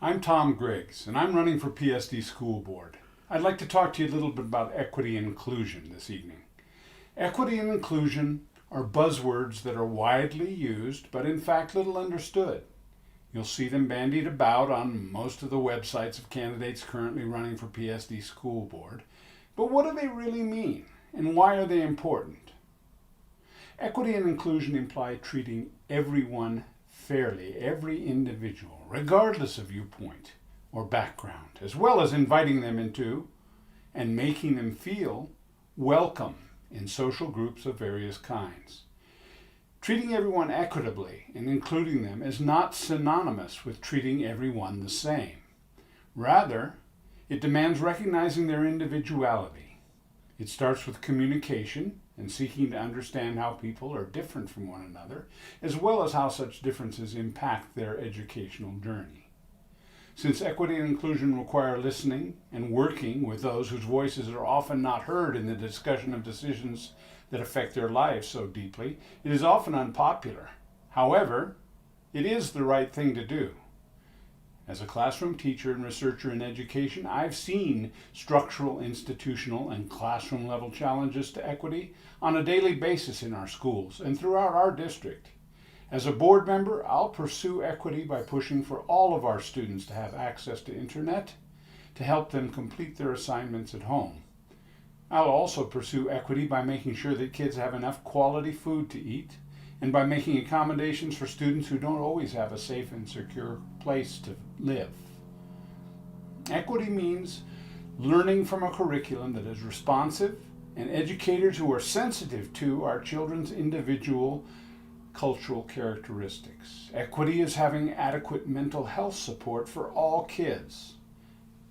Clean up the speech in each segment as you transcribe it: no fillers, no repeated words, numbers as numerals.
I'm Tom Griggs, and I'm running for PSD School Board. I'd like to talk to you a little bit about equity and inclusion this evening. Equity and inclusion are buzzwords that are widely used, but in fact little understood. You'll see them bandied about on most of the websites of candidates currently running for PSD School Board. But what do they really mean, and why are they important? Equity and inclusion imply treating everyone fairly, every individual, regardless of viewpoint or background, as well as inviting them into and making them feel welcome in social groups of various kinds. Treating everyone equitably and including them is not synonymous with treating everyone the same. Rather, it demands recognizing their individuality. It starts with communication and seeking to understand how people are different from one another, as well as how such differences impact their educational journey. Since equity and inclusion require listening and working with those whose voices are often not heard in the discussion of decisions that affect their lives so deeply, it is often unpopular. However, it is the right thing to do. As a classroom teacher and researcher in education, I've seen structural, institutional, and classroom level challenges to equity on a daily basis in our schools and throughout our district. As a board member, I'll pursue equity by pushing for all of our students to have access to internet to help them complete their assignments at home. I'll also pursue equity by making sure that kids have enough quality food to eat, and by making accommodations for students who don't always have a safe and secure place to live. Equity means learning from a curriculum that is responsive and educators who are sensitive to our children's individual cultural characteristics. Equity is having adequate mental health support for all kids.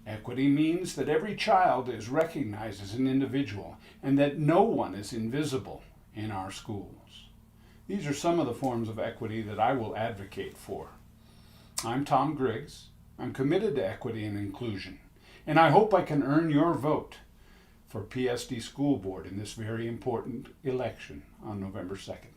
Equity means that every child is recognized as an individual and that no one is invisible in our schools. These are some of the forms of equity that I will advocate for. I'm Tom Griggs. I'm committed to equity and inclusion, and I hope I can earn your vote for PSD School Board in this very important election on November 2nd.